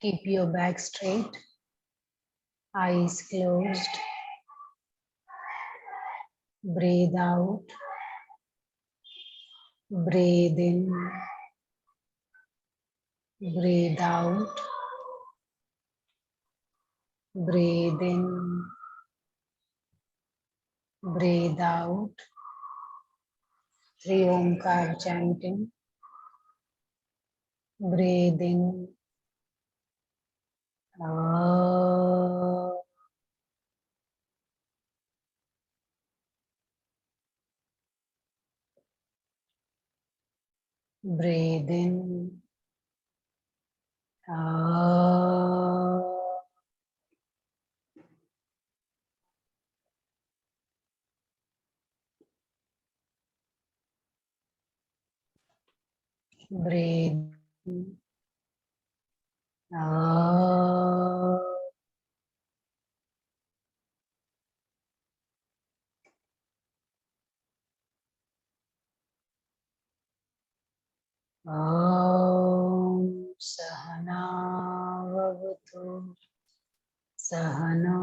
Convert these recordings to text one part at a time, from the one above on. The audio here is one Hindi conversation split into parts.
Keep your back straight, eyes closed. Breathe out, breathe in, breathe out, breathe in, breathe out. 3 Omkar chanting. Breathe in. Breathe in. Breathe in. Om Sahana Vavatu Sahano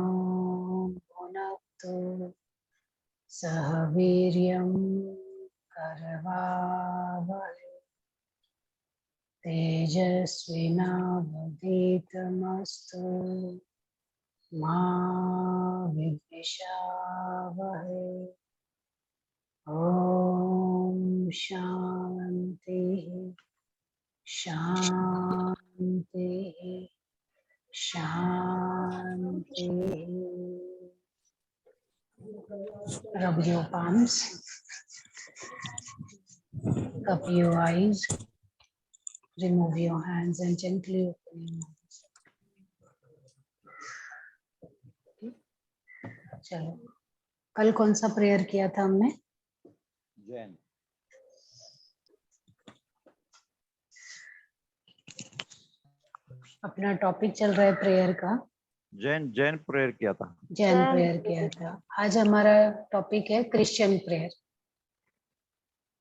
Bhunaktu Sahaviryam Karavavahe Tejasvinavaditamastu Ma Vidvishavahe. Om Shanti Shanti Shanti. Rub your palms, cup your eyes, remove your hands and gently open your mouth. चलो, कल कौन सा प्रेयर किया था हमने? जैन। अपना टॉपिक चल रहा है प्रेयर का। जैन प्रेयर किया था। जैन प्रेयर किया था। आज हमारा टॉपिक है क्रिश्चियन प्रेयर।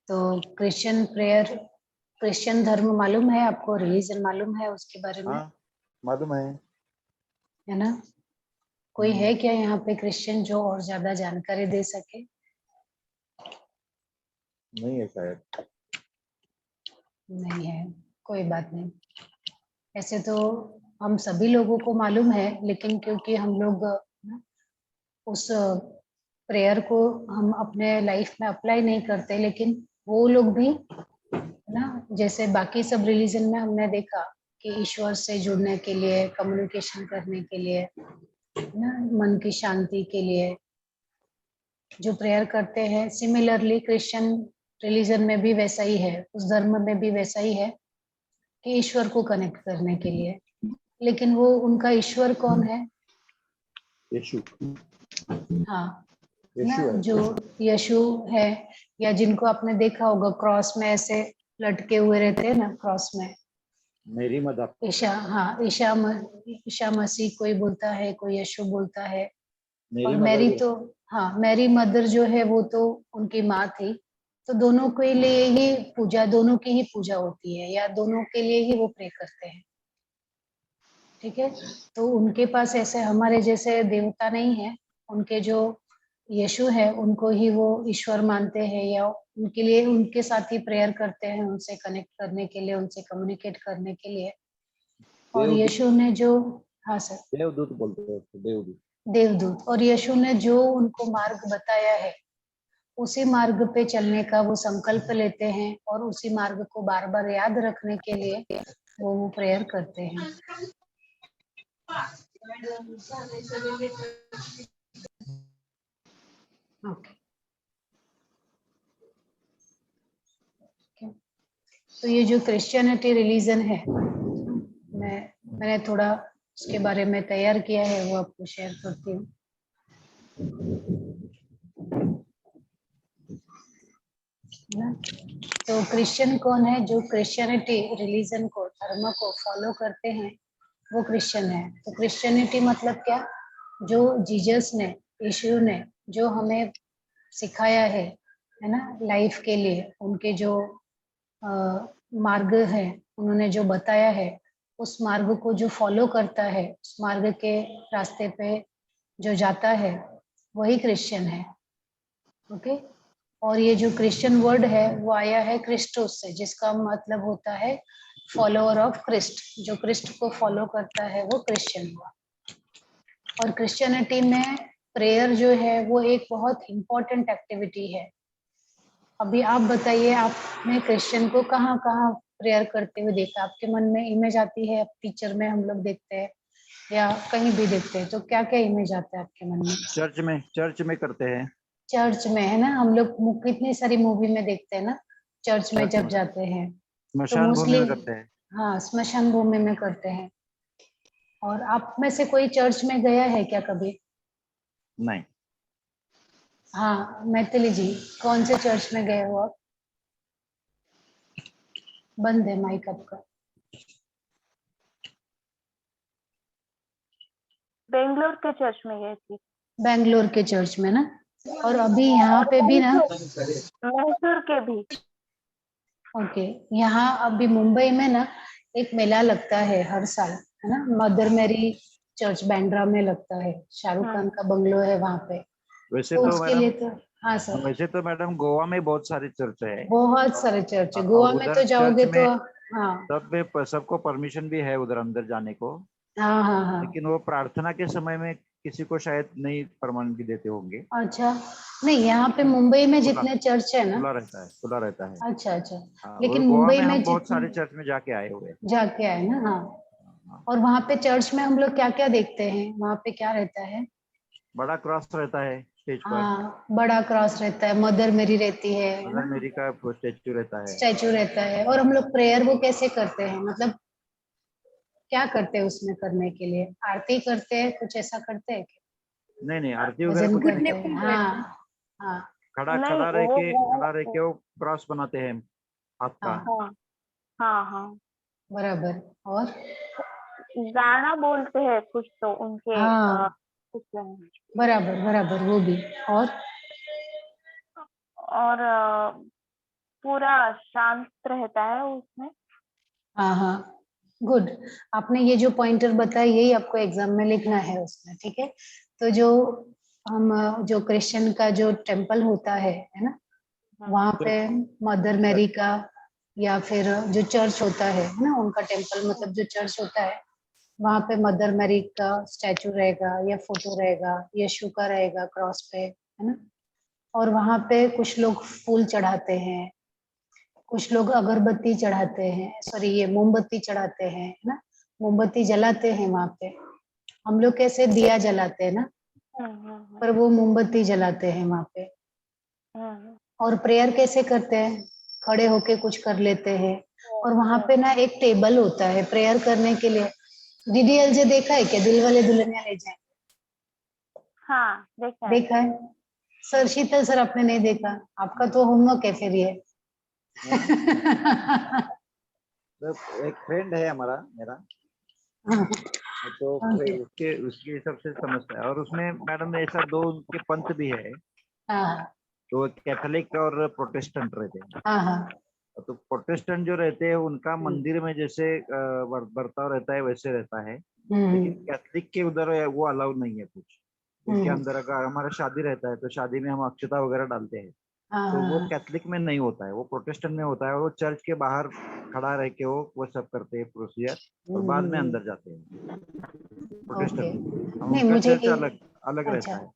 तो क्रिश्चियन प्रेयर, क्रिश्चियन धर्म मालूम है आपको? रिलीजन मालूम है उसके बारे में? हाँ, मालूम है ना? कोई है क्या यहाँ पे क्रिश्चियन जो और ज्यादा जानकारी दे सके? नहीं है शायद। नहीं है, कोई बात नहीं। ऐसे तो हम सभी लोगों को मालूम है, लेकिन क्योंकि हम लोग उस प्रेयर को हम अपने लाइफ में अप्लाई नहीं करते, लेकिन वो लोग भी ना, जैसे बाकी सब रिलीजन में हमने देखा कि ईश्वर से जुड़ने के लिए, कम्युनिकेशन करने के लिए, ना, मन की शांति के लिए जो प्रेयर करते हैं, सिमिलरली क्रिश्चियन रिलीजन में भी वैसा ही है, उस धर्म में भी वैसा ही है कि ईश्वर को कनेक्ट करने के लिए। लेकिन वो उनका ईश्वर कौन है? यीशु। हाँ यीशु ना, है। जो यीशु है, या जिनको आपने देखा होगा क्रॉस में ऐसे लटके हुए रहते हैं ना, क्रॉस में मेरी मदद। ईशा मसीह कोई बोलता है, कोई यीशु बोलता है। और मदर मैरी भी। तो, हाँ, मैरी मदर जो है वो तो उनकी माँ थी। तो दोनों के लिए ही पूजा, दोनों की ही पूजा होती है, या दोनों के लिए ही वो प्रे करते हैं। ठीक है, तो उनके पास ऐसे हमारे जैसे देवता नहीं है। उनके जो यीशु है उनको ही वो ईश्वर मानते हैं, या उनके लिए, उनके साथ ही प्रेयर करते हैं, उनसे कनेक्ट करने के लिए, उनसे कम्युनिकेट करने के लिए। और यीशु ने जो, हाँ सर, देवदूत बोलते हैं उसको, देवदूत। देवदूत। और यीशु ने जो उनको मार्ग बताया है, उसी मार्ग पे चलने का वो संकल्प लेते हैं, और उसी मार्ग को बार बार याद रखने के लिए वो प्रेयर करते हैं। ओके, तो ये जो क्रिश्चियनिटी रिलीजन है, मैंने थोड़ा उसके बारे में तैयार किया है, वो आपको शेयर करती हूँ। तो क्रिश्चियन कौन है? जो क्रिश्चियनिटी रिलीजन को, धर्म को फॉलो करते हैं, वो क्रिश्चियन है। तो क्रिश्चियनिटी मतलब क्या? जो जीसस ने, यीशु ने जो हमें सिखाया है ना, लाइफ के लिए, उनके जो मार्ग है, उन्होंने जो बताया है, उस मार्ग को जो फॉलो करता है, उस मार्ग के रास्ते पे जो जाता है, वही क्रिश्चियन है। ओके। और ये जो क्रिश्चियन वर्ड है वो आया है क्रिस्टोस से, जिसका मतलब होता है फॉलोअर ऑफ क्रिस्ट। जो क्रिस्ट को फॉलो करता है वो क्रिश्चियन हुआ। और क्रिश्चियनिटी में प्रेयर जो है वो एक बहुत इम्पोर्टेंट एक्टिविटी है। अभी आप बताइए, आपने क्रिश्चियन को कहाँ कहाँ प्रेयर करते हुए देखा? आपके मन में इमेज आती है? पिक्चर में हम लोग देखते हैं या कहीं भी देखते हैं, तो क्या क्या इमेज आता है आपके मन में? चर्च में करते हैं। चर्च में, है ना? हम लोग कितनी सारी मूवी में देखते हैं ना, चर्च में जब जाते हैं तो स्मशान भूमि मोस्टली, में करते हैं। हाँ, स्मशान भूमि में करते हैं। और आप में से कोई चर्च में गया है क्या कभी? नहीं। हाँ, मैथिली जी, कौन से चर्च में गए हो आप? बंद है माइक आपका। बेंगलोर के चर्च में गई थी। बेंगलोर के चर्च में ना? और अभी यहाँ पे भी ना? मैसूर के भी। ओके। यहाँ अभी मुंबई में ना एक मेला लगता है हर साल, है ना? मदर मैरी चर्च बैंड्रा में लगता है। शाहरुख खान का बंगलो है वहाँ पे। वैसे तो तो उसके लिए तो, हाँ सर, वैसे तो मैडम गोवा में बहुत सारे चर्च है। बहुत सारे चर्च है और गोवा में, उधर तो जाओगे चर्च तो। में हाँ सबको परमिशन भी है उधर अंदर जाने को, हाँ हाँ हाँ। लेकिन वो प्रार्थना के समय में किसी को शायद नहीं परमिशन देते होंगे। अच्छा, नहीं, यहाँ पे मुंबई में खुला जितने चर्च है ना, खुला रहता है, खुला रहता है। अच्छा अच्छा, हाँ, और लेकिन गोवा मुंबई में में हम बहुत जितने सारे चर्च में जाके आए हुए हैं। जाके आए ना, हाँ। हाँ, और वहाँ पे चर्च में हम लोग क्या क्या देखते हैं? वहाँ पे क्या रहता है? बड़ा क्रॉस रहता है स्टेज पर। हाँ, बड़ा क्रॉस रहता है, मदर मेरी रहती है मदर ना? मेरी का स्टेचू रहता है। स्टैचू रहता है। और हम लोग प्रेयर वो कैसे करते हैं, मतलब क्या करते हैं उसमें करने के लिए? आरती करते हैं, कुछ ऐसा करते हैं क्या? नहीं नहीं, आरती वगैरह भजन कुछ नहीं करते करते। हैं, हाँ हाँ नहीं खड़ा रह के वो क्रॉस बनाते हैं हाथ का। हाँ, हाँ हाँ हाँ, बराबर। और गाना बोलते हैं कुछ तो उनके हाँ, कुछ में। बराबर बराबर, वो भी। और पूरा शांत रहता है उसमें। हाँ हाँ, गुड। आपने ये जो पॉइंटर बताया यही आपको एग्जाम में लिखना है उसमें, ठीक है? तो जो हम जो क्रिश्चियन का जो टेम्पल होता है ना, वहाँ पे मदर मैरी का, या फिर जो चर्च होता है ना, उनका टेम्पल मतलब जो चर्च होता है, वहाँ पे मदर मैरी का स्टैचू रहेगा या फोटो रहेगा, यीशु का रहेगा क्रॉस पे, है ना? और वहाँ पे कुछ लोग फूल चढ़ाते हैं, कुछ लोग अगरबत्ती चढ़ाते हैं, सॉरी ये मोमबत्ती चढ़ाते हैं, है ना? मोमबत्ती जलाते हैं वहाँ पे। हम लोग कैसे दिया जलाते हैं ना, पर वो मोमबत्ती जलाते हैं वहाँ पे। और प्रेयर कैसे करते हैं? खड़े होके कुछ कर लेते हैं। और वहाँ पे ना एक टेबल होता है प्रेयर करने के लिए। डीडीएलजे देखा है क्या, दिल वाले दुल्हनिया ले जाएं? हाँ देखा है। देखा है सर? शीतल सर आपने नहीं देखा? आपका तो होमवर्क है फिर ये। तो एक फ्रेंड है हमारा मेरा, तो ओके। उसके उसके हिसाब से समझता है। और उसमें मैडम ऐसा दो उनके पंथ भी है, हाँ तो कैथोलिक और प्रोटेस्टेंट रहते हैं। हाँ हाँ, तो प्रोटेस्टेंट जो रहते हैं उनका हम्म, मंदिर में जैसे बर्ताव रहता है वैसे रहता है, लेकिन हम्म, कैथलिक के उधर वो अलाउड नहीं है कुछ। उनके हम्म, अंदर अगर हमारा शादी रहता है तो शादी में हम अक्षता वगैरह डालते हैं, हाँ तो वो हाँ, कैथलिक में नहीं होता है, वो प्रोटेस्टेंट में होता है। और वो चर्च के बाहर खड़ा रह के वो सब करते हैं प्रोसीजर, और बाद में हम्म, अंदर जाते हैं ओके। प्रोटेस्टेंट में। और नहीं उनका मुझे चर्च अलग अलग अच्छा, रहता है।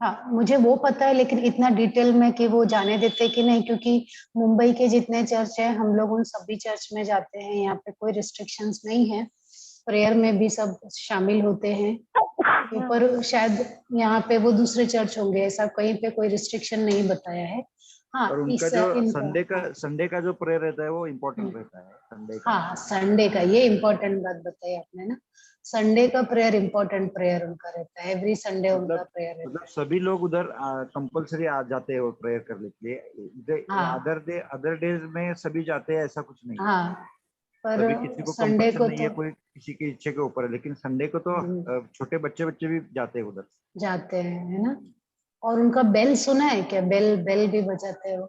हाँ मुझे वो पता है, लेकिन इतना डिटेल में कि वो जाने देते कि नहीं, क्योंकि मुंबई के जितने चर्च हैं हम लोग उन सभी चर्च में जाते हैं। यहाँ पे कोई रिस्ट्रिक्शंस नहीं है, प्रेयर में भी सब शामिल होते हैं। पर शायद यहाँ पे वो दूसरे चर्च होंगे, ऐसा कहीं पे कोई रिस्ट्रिक्शन नहीं बताया है। हाँ, और उनका इस जो इनका, हाँ, संडे का जो प्रेयर रहता है वो इम्पोर्टेंट रहता है संडे का। हाँ संडे का, ये इम्पोर्टेंट बात बताई आपने ना। संडे का प्रेयर इम्पोर्टेंट प्रेयर उनका रहता है, एवरी संडे उनका प्रेयर रहता मतलब है। सभी लोग उधर कंपलसरी आ जाते हैं वो प्रेयर करने के लिए। हाँ अदर डेज में सभी जाते हैं ऐसा कुछ नहीं है। हाँ, पर सभी किसी को संडे कंपल्सन को नहीं है, तो कोई किसी की इच्छा के ऊपर है, लेकिन संडे को तो छोटे बच्चे बच्चे भी जाते हैं उधर। जाते हैं, है ना? और उनका बेल सुना है क्या? बेल, बेल भी बजाते हो?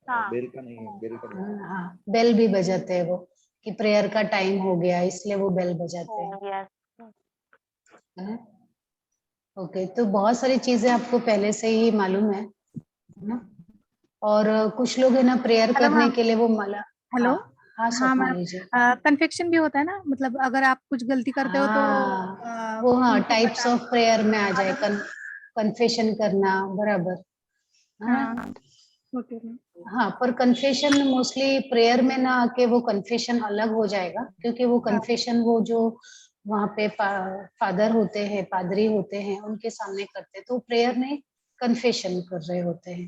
हाँ बेल का नहीं है, बेल का नहीं है। हाँ, बेल भी बजाते हैं वो, कि प्रेयर का टाइम हो गया, इसलिए वो बेल बजाते हैं, yes. है ना? ओके, तो बहुत सारी चीजें आपको पहले से ही मालूम है ना? और कुछ लोग है ना प्रेयर हेलो करने मैम। के लिए वो माला। हेलो। हाँ हाँ, हाँ स्वप्ना मैम, जी। कन्फेक्शन भी होता है ना, मतलब अगर आप कुछ गलती करते हो तो हाँ, वो हाँ उनको टाइप्स बता। ऑफ प्रेयर में आ जाए, कन्फेशन करना, बराबर। हाँ हाँ ओके मैम। हाँ, पर कन्फेशन मोस्टली प्रेयर में ना आके वो कन्फेशन अलग हो जाएगा, क्योंकि वो हाँ कन्फेशन वो जो वहाँ पे फादर होते हैं, पादरी होते हैं, उनके सामने करते हैं, तो प्रेयर नहीं, कन्फेशन कर रहे होते हैं,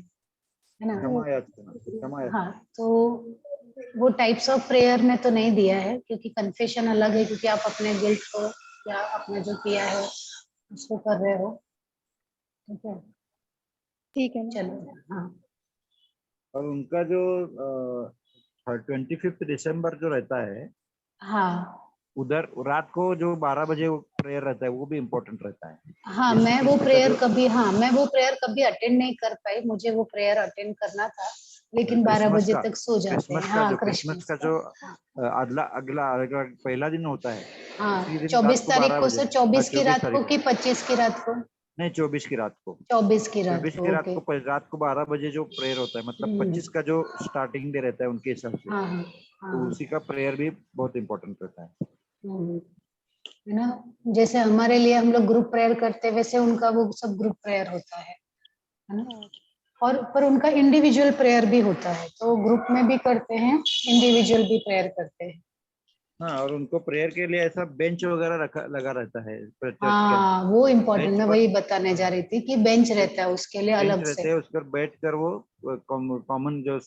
है ना? क्षमा हाँ, तो वो टाइप्स ऑफ प्रेयर में तो नहीं दिया है, क्योंकि कन्फेशन अलग है, क्योंकि आप अपने गिल्ट को या आपने जो किया है उसको कर रहे हो। ठीक है, ठीक है मैम। चलो। हाँ और उनका जो 25 दिसंबर जो रहता है, हाँ उधर रात को जो 12 बजे प्रेयर रहता है, वो भी इम्पोर्टेंट रहता है। हाँ, यीशु मैं वो क्रिस्ट का प्रेयर जो कभी, हाँ मैं वो प्रेयर कभी अटेंड नहीं कर पाई, मुझे वो प्रेयर अटेंड करना था, लेकिन 12 क्रिसमस बजे का तक सो जाते हैं। हाँ, क्रिसमस का जो अगला अगला अगला पहला दिन होता है, हाँ, उसी दिन रात 24 को तारीख 12 को, बजे। सो हाँ, 24 की 24 रात को तारीख को कि 25 की रात को? नहीं, 24 की रात को। 24 की रात 24 को, की रात ओके। को रात को 12 बजे जो प्रेयर होता है, मतलब 25 का जो स्टार्टिंग डे रहता है उनके हिसाब से, हाँ हाँ तो हाँ। उसी का प्रेयर भी बहुत इम्पोर्टेंट रहता है। हम्म, है ना? जैसे हमारे लिए हम लोग ग्रुप प्रेयर करते हैं, वैसे उनका वो सब ग्रुप प्रेयर होता है ना? और पर उनका इंडिविजुअल प्रेयर भी होता है, तो ग्रुप में भी करते हैं, इंडिविजुअल भी प्रेयर करते हैं। हाँ, और उनको प्रेयर के लिए ऐसा बेंच वगैरह रखा लगा रहता है चर्च के अंदर। हाँ, वो इम्पोर्टेंट, बेंच मैं पर वही बताने जा रही थी कि बेंच रहता है उसके लिए बेंच अलग से। रहते हैं, उस पर बैठ कर वो कॉमन जो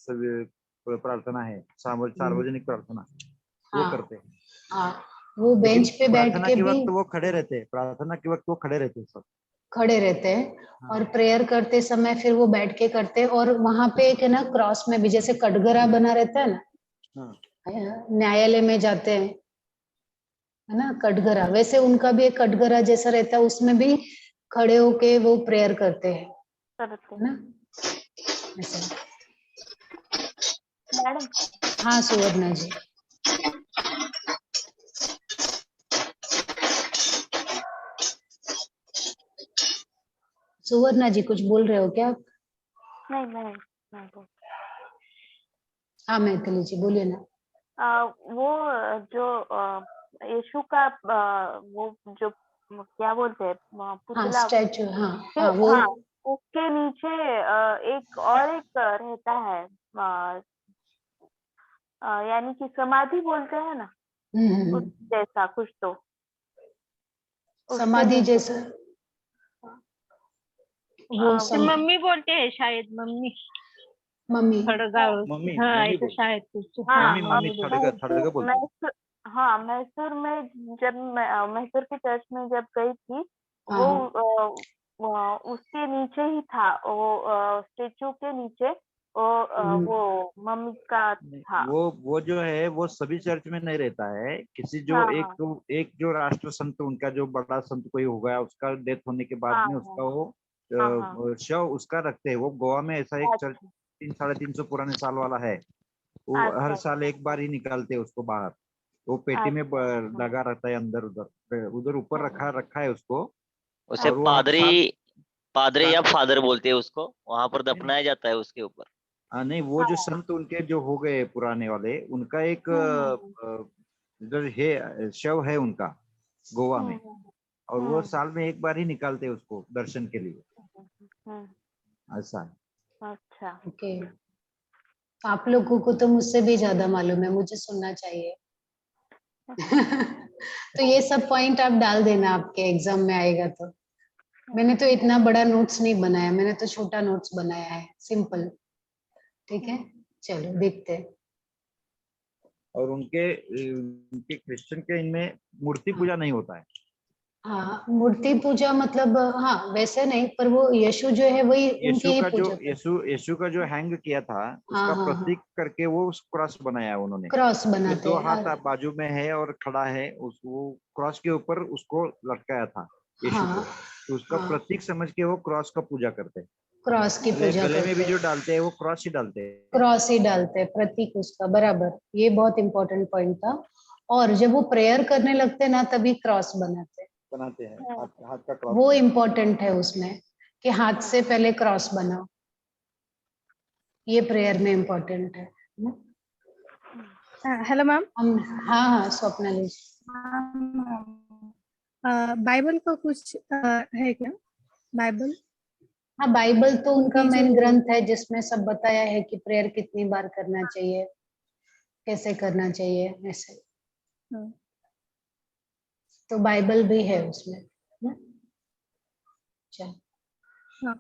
प्रार्थना है, सार्वजनिक प्रार्थना, वो हाँ करते हैं। हाँ, वो लेकिन बेंच पे बैठ प्रार्थना के के भी वक्त वो खड़े रहते हैं, प्रार्थना के वक्त वो खड़े रहते हैं सब। खड़े रहते हैं, और हाँ प्रेयर करते समय फिर वो बैठ के करते हैं। और वहां पे एक है ना, क्रॉस में भी जैसे कटघरा बना रहता है ना, हाँ न्यायालय में जाते हैं, है ना, कटघरा, वैसे उनका भी एक कटघरा जैसा रहता है, उसमें भी खड़े होके वो प्रेयर करते हैं, करते है ना? ऐसा। मैडम। हाँ सुवर्णा जी। सुवर्णा जी कुछ बोल रहे हो क्या आप? नहीं नहीं नहीं बोल। हाँ मैथिली जी बोलिए ना। वो जो यीशु का वो जो क्या बोलते हैं हाँ पुतला स्टैचू, हाँ के, हाँ वो। हाँ उसके नीचे एक और एक रहता है, यानी कि समाधि बोलते हैं ना, उस हम्म। जैसा कुछ तो उसके समाधि नीचे। जैसा वो मम्मी बोलते हैं शायद, मम्मी मम्मी। खड़गा। मम्मी हाँ मम्मी ऐसा बोल शायद कुछ, हाँ, हाँ मम्मी मम्मी बोलते हैं। थड़गा बोलते हैं। हाँ मैसूर में, जब मैसूर के चर्च में जब गई थी, हाँ वो हाँ। उसके नीचे ही था, वो स्टेचू के नीचे वो मम्मी का था। वो जो है वो सभी चर्च में नहीं रहता है, किसी जो हाँ हाँ एक जो राष्ट्र संत, उनका जो बड़ा संत कोई हो गया, उसका डेथ होने के बाद हाँ में हाँ उसका वो हाँ हाँ। शव उसका रखते हैं। वो गोवा में ऐसा एक चर्च अच्छा 300-350 पुराने साल वाला है, वो हर अच्छा साल एक बार ही निकालते हैं उसको बाहर। वो पेटी में अच्छा। लगा रहता है अंदर, उधर उधर ऊपर रखा है उसको। उसे और वो हर पादरी साल पादरी या साल फादर बोलते हैं उसको, वहां पर दफनाया जाता है उसके ऊपर। नहीं, वो जो हाँ। संत उनके जो हो गए पुराने वाले, उनका एक हम्म जो है शव है उनका गोवा में, हम्म और वो हम्म साल में एक बार ही निकालते हैं उसको दर्शन के लिए। हम्म, ऐसा है। अच्छा। ओके, आप लोगों को तो मुझसे भी ज्यादा मालूम है, मुझे सुनना चाहिए। तो ये सब पॉइंट आप डाल देना, आपके एग्जाम में आएगा तो। मैंने तो इतना बड़ा नोट्स नहीं बनाया, मैंने तो छोटा नोट्स बनाया है, सिंपल। ठीक है, चलो देखते हैं। और उनके क्रिश्चियन के इनमें मूर्ति हाँ पूजा नहीं होता है। हाँ, मूर्ति पूजा मतलब हाँ वैसे नहीं, पर वो यीशु जो है वही उनकी यीशु ही का जो पूजा करते। यीशु का जो हैंग किया था, हाँ उसका हाँ हाँ, प्रतीक करके वो क्रॉस बनाया है उन्होंने। क्रॉस उसके बनाते 2 हैं हाथ बाजू में है और खड़ा है, उस वो क्रॉस के ऊपर उसको लटकाया था यीशु को, हाँ तो उसका हाँ प्रतीक समझ के वो क्रॉस का पूजा करते हैं। क्रॉस की पूजा गले में करते भी हैं, जो डालते हैं वो क्रॉस ही डालते हैं। क्रॉस ही डालते हैं, प्रतीक उसका, बराबर, ये बहुत इंपॉर्टेंट पॉइंट था। और जब वो प्रेयर करने लगते हैं ना तभी क्रॉस बनाते हैं, बनाते हैं, हाँ। हाथ का क्रॉस। वो इम्पोर्टेंट है उसमें कि हाथ से पहले क्रॉस बनाओ, ये प्रेयर में इम्पोर्टेंट है ना? Hello ma'am. हम, हाँ हाँ स्वप्नाली, बाइबल का कुछ है क्या? बाइबल हाँ बाइबल तो उनका की मेन जो ग्रंथ है जिसमें सब बताया है कि प्रेयर कितनी बार करना चाहिए, कैसे करना चाहिए, ऐसे। हाँ, तो बाइबल भी है उसमें ना? चल, हाँ,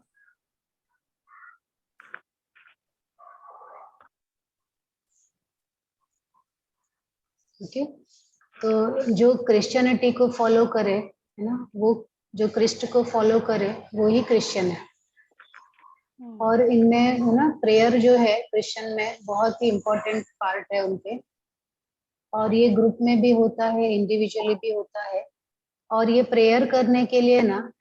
ओके। तो जो क्रिश्चियनिटी को फॉलो करे है ना, वो जो क्रिस्ट को फॉलो करे वो ही क्रिश्चियन है। और इनमें है ना प्रेयर जो है क्रिश्चियन में बहुत ही इम्पोर्टेंट पार्ट है उनके, और ये ग्रुप में भी होता है, इंडिविजुअली भी होता है। और ये प्रेयर करने के लिए ना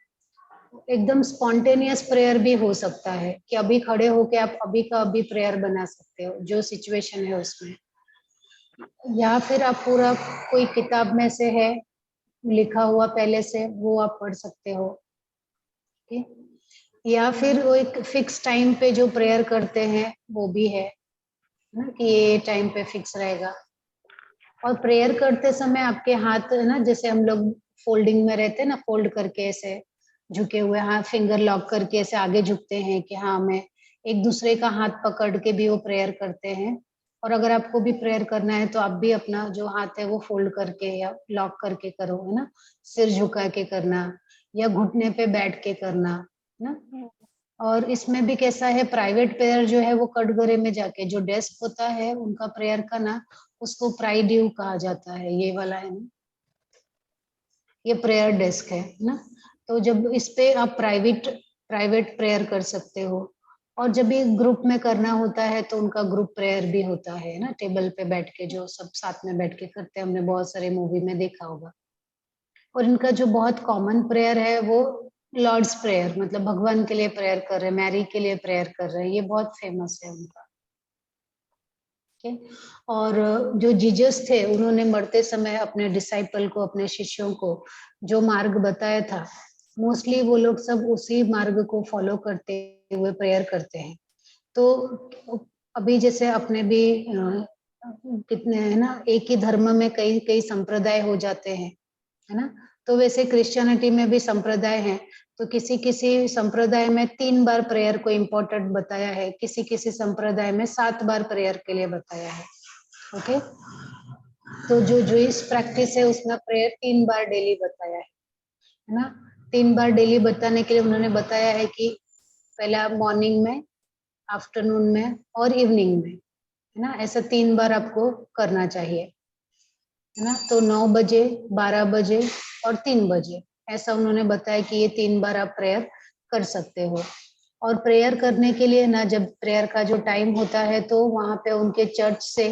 एकदम स्पॉन्टेनियस प्रेयर भी हो सकता है कि अभी खड़े होके आप अभी का अभी प्रेयर बना सकते हो जो सिचुएशन है उसमें, या फिर आप पूरा कोई किताब में से है लिखा हुआ पहले से वो आप पढ़ सकते हो, ठीक? या फिर वो एक फिक्स टाइम पे जो प्रेयर करते हैं वो भी है ना, कि ये टाइम पे फिक्स रहेगा। और प्रेयर करते समय आपके हाथ है ना, जैसे हम लोग फोल्डिंग में रहते हैं ना, फोल्ड करके ऐसे झुके हुए हाथ, फिंगर लॉक करके ऐसे आगे झुकते हैं कि हाँ मैं एक दूसरे का हाथ पकड़ के भी वो प्रेयर करते हैं। और अगर आपको भी प्रेयर करना है तो आप भी अपना जो हाथ है वो फोल्ड करके या लॉक करके करो, है ना, सिर झुका के करना या घुटने पे बैठ के करना, है ना। और इसमें भी कैसा है, प्राइवेट प्रेयर जो है वो कटघरे में जाके, जो डेस्क होता है उनका प्रेयर का ना, उसको प्राइड्यू कहा जाता है, ये वाला है ना, ये प्रेयर डेस्क है ना। तो जब इस पे आप प्राइवेट प्राइवेट प्रेयर कर सकते हो। और जब ये ग्रुप में करना होता है तो उनका ग्रुप प्रेयर भी होता है ना, टेबल पे बैठ के जो सब साथ में बैठ के करते हैं, हमने बहुत सारे मूवी में देखा होगा। और इनका जो बहुत कॉमन प्रेयर है वो लॉर्ड्स प्रेयर, मतलब भगवान के लिए प्रेयर कर रहे हैं, मैरी के लिए प्रेयर कर रहे हैं, ये बहुत फेमस है उनका। ठीक है। और जो जीसस थे उन्होंने मरते समय अपने डिसाइपल को, अपने शिष्यों को जो मार्ग बताया था, मोस्टली वो लोग सब उसी मार्ग को फॉलो करते हुए प्रेयर करते हैं। तो अभी जैसे अपने भी कितने है ना, एक ही धर्म में कई कई संप्रदाय हो जाते हैं, है ना। तो वैसे क्रिश्चियनिटी में भी संप्रदाय हैं, तो किसी किसी संप्रदाय में 3 बार प्रेयर को इम्पोर्टेंट बताया है, किसी किसी संप्रदाय में 7 बार प्रेयर के लिए बताया है। ओके। तो जो जूइश प्रैक्टिस है उसमें प्रेयर 3 बार डेली बताया है ना। 3 बार डेली बताने के लिए उन्होंने बताया है कि पहला मॉर्निंग में, आफ्टरनून में और इवनिंग में, है ना, ऐसा 3 बार आपको करना चाहिए, है ना। तो 9 बजे, 12 बजे और 3 बजे, ऐसा उन्होंने बताया कि ये 3 बार आप प्रेयर कर सकते हो। और प्रेयर करने के लिए ना, जब प्रेयर का जो टाइम होता है तो वहां पे उनके चर्च से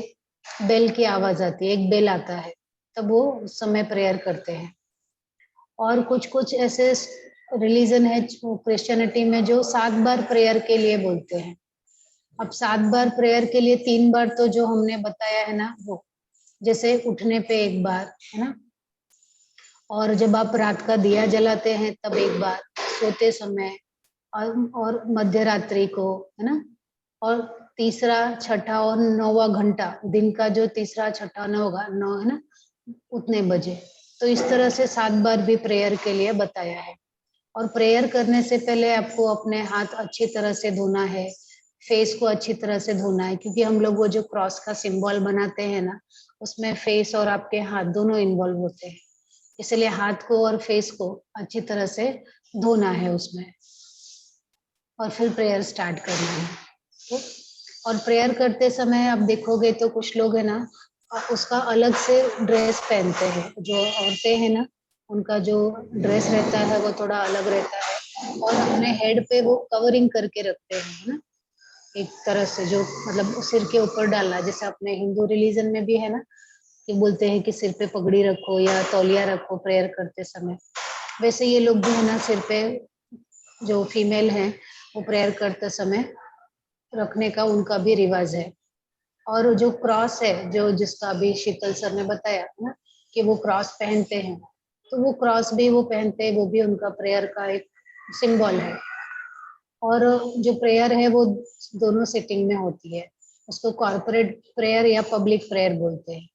बेल की आवाज आती है, एक बेल आता है, तब वो उस समय प्रेयर करते हैं। और कुछ कुछ ऐसे रिलीजन है क्रिश्चियनिटी में जो 7 बार प्रेयर के लिए बोलते हैं। अब 7 बार प्रेयर के लिए 3 बार तो जो हमने बताया है ना, वो जैसे उठने पे एक बार, है ना, और जब आप रात का दिया जलाते हैं तब एक बार, सोते समय, और मध्य रात्रि को, है ना, और तीसरा, छठा और 9वां घंटा, दिन का जो तीसरा, छठा, 9 है ना, उतने बजे। तो इस तरह से 7 बार भी प्रेयर के लिए बताया है। और प्रेयर करने से पहले आपको अपने हाथ अच्छी तरह से धोना है, फेस को अच्छी तरह से धोना है, क्योंकि हम लोग वो जो क्रॉस का सिंबल बनाते हैं ना, उसमें फेस और आपके हाथ दोनों इन्वॉल्व होते हैं, इसलिए हाथ को और फेस को अच्छी तरह से धोना है उसमें, और फिर प्रेयर स्टार्ट करना है। ठीक? और प्रेयर करते समय आप देखोगे तो कुछ लोग है ना, उसका अलग से ड्रेस पहनते हैं, जो औरतें हैं ना, उनका जो ड्रेस रहता है वो थोड़ा अलग रहता है, और अपने हेड पे वो कवरिंग करके रखते हैं, है ना, एक तरह से, जो मतलब सिर के ऊपर डालना, जैसे अपने हिंदू रिलीजन में भी है ना, कि बोलते हैं कि सिर पे पगड़ी रखो या तौलिया रखो प्रेयर करते समय, वैसे ये लोग भी है ना, सिर पे जो फीमेल हैं वो प्रेयर करते समय रखने का उनका भी रिवाज है। और जो क्रॉस है, जो जिसका अभी शीतल सर ने बताया ना कि वो क्रॉस पहनते हैं, तो वो क्रॉस भी वो पहनते हैं, वो भी उनका प्रेयर का एक सिंबल है। और जो प्रेयर है वो दोनों सेटिंग में होती है, उसको कॉर्पोरेट प्रेयर या पब्लिक प्रेयर बोलते हैं।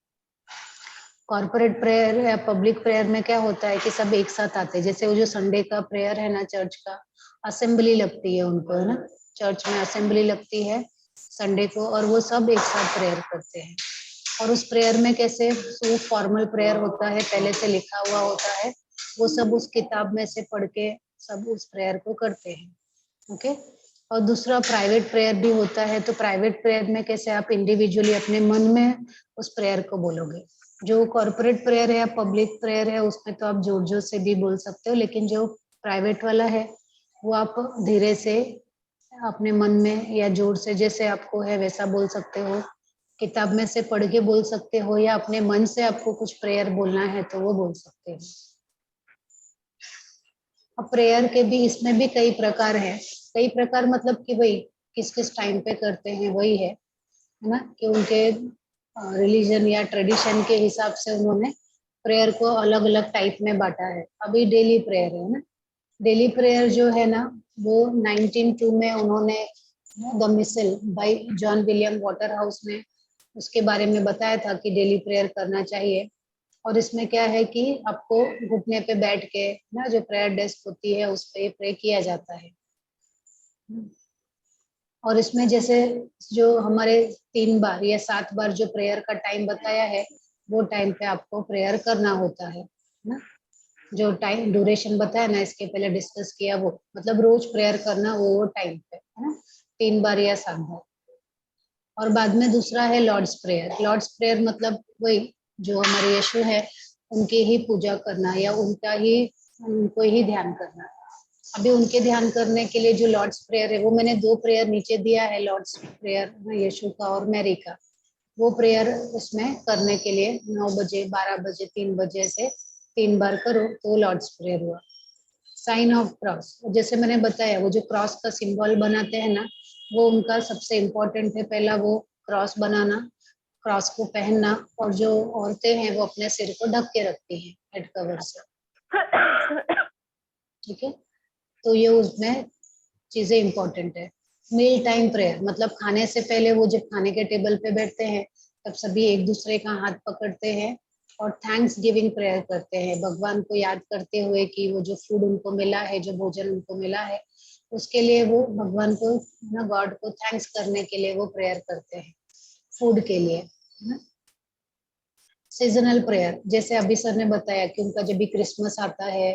कॉर्पोरेट प्रेयर या पब्लिक प्रेयर में क्या होता है कि सब एक साथ आते हैं, जैसे वो जो संडे का प्रेयर है ना, चर्च का असेंबली लगती है उनको, है ना, चर्च में असेंबली लगती है संडे को, और वो सब एक साथ प्रेयर करते हैं। और उस प्रेयर में कैसे वो फॉर्मल प्रेयर होता है, पहले से लिखा हुआ होता है, वो सब उस किताब में से पढ़ के सब उस प्रेयर को करते हैं। ओके। और दूसरा प्राइवेट प्रेयर भी होता है, तो प्राइवेट प्रेयर में कैसे आप इंडिविजुअली अपने मन में उस प्रेयर को बोलोगे। जो कॉर्पोरेट प्रेयर है या पब्लिक प्रेयर है उसमें तो आप जोर जोर से भी बोल सकते हो, लेकिन जो प्राइवेट वाला है वो आप धीरे से अपने मन में या जोर से जैसे आपको है वैसा बोल सकते हो, किताब में से पढ़ के बोल सकते हो, या अपने मन से आपको कुछ प्रेयर बोलना है तो वो बोल सकते हो। अब प्रेयर के भी इसमें भी कई प्रकार है। कई प्रकार मतलब कि भाई किस किस टाइम पे करते हैं वही है ना, कि उनके रिलीजन या ट्रेडिशन के हिसाब से उन्होंने प्रेयर को अलग अलग टाइप में बांटा है। अभी डेली प्रेयर है ना, डेली प्रेयर जो है ना वो 1902 में उन्होंने the missal by John William Waterhouse में उसके बारे में बताया था कि डेली प्रेयर करना चाहिए। और इसमें क्या है कि आपको घुटने पे बैठ के ना जो प्रेयर डेस्क होती है उस पे प्रे किया जाता है। और इसमें जैसे जो हमारे 3 बार या 7 बार जो प्रेयर का टाइम बताया है वो टाइम पे आपको प्रेयर करना होता है ना। जो टाइम ड्यूरेशन बताया ना इसके पहले डिस्कस किया, वो मतलब रोज प्रेयर करना वो टाइम पे है ना, 3 बार या 7 बार। और बाद में दूसरा है लॉर्ड्स प्रेयर। लॉर्ड्स प्रेयर मतलब वही जो हमारे यीशु है उनकी ही पूजा करना या उनको ही ध्यान करना। अभी उनके ध्यान करने के लिए जो लॉर्ड्स प्रेयर है वो मैंने 2 प्रेयर नीचे दिया है, लॉर्ड्स प्रेयर यीशु का और मैरी का। वो प्रेयर उसमें करने के लिए 9 बजे 12 बजे 3 बजे से 3 बार करो तो लॉर्ड्स प्रेयर हुआ। साइन ऑफ क्रॉस, जैसे मैंने बताया वो जो क्रॉस का सिंबल बनाते हैं ना वो उनका सबसे इम्पोर्टेंट है। पहला वो क्रॉस बनाना, क्रॉस को पहनना, और जो औरतें हैं वो अपने सिर को ढक के रखती हैं हेड कवर से। ठीक है, तो ये उसमें चीजें इंपॉर्टेंट है। मील टाइम प्रेयर मतलब खाने से पहले वो जब खाने के टेबल पे बैठते हैं तब सभी एक दूसरे का हाथ पकड़ते हैं और थैंक्स गिविंग प्रेयर करते हैं, भगवान को याद करते हुए कि वो जो फूड उनको मिला है, जो भोजन उनको मिला है, उसके लिए वो भगवान को ना, गॉड को थैंक्स करने के लिए वो प्रेयर करते हैं फूड के लिए। सीजनल प्रेयर, जैसे अभी सर ने बताया कि उनका जब भी क्रिसमस आता है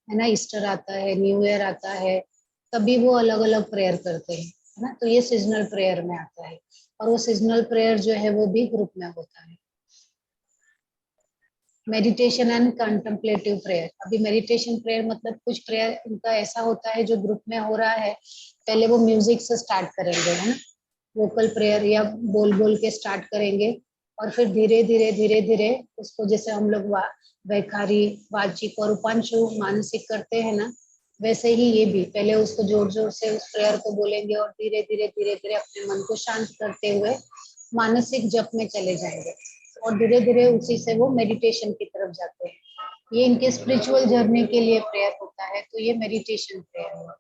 ना, ईस्टर आता है, न्यू ईयर आता है, तभी वो अलग अलग प्रेयर करते हैं, है ना, तो ये सीजनल प्रेयर में आता है। और वो सीजनल प्रेयर जो है वो भी ग्रुप में होता है। मेडिटेशन एंड कंटेम्पलेटिव प्रेयर, अभी मेडिटेशन प्रेयर मतलब कुछ प्रेयर उनका ऐसा होता है जो ग्रुप में हो रहा है, पहले वो म्यूजिक से स्टार्ट करेंगे, है ना, वोकल प्रेयर या बोल बोल के स्टार्ट करेंगे, और फिर धीरे धीरे धीरे धीरे उसको जैसे हम लोग वैखारी, वाचिक और उपांशु मानसिक करते हैं ना, वैसे ही ये भी पहले उसको जोर जोर से उस प्रेयर को बोलेंगे और धीरे धीरे धीरे धीरे अपने मन को शांत करते हुए मानसिक जप में चले जाएंगे, और धीरे धीरे उसी से वो मेडिटेशन की तरफ जाते हैं। ये इनके स्पिरिचुअल जर्नी के लिए प्रेयर होता है, तो ये मेडिटेशन प्रेयर है।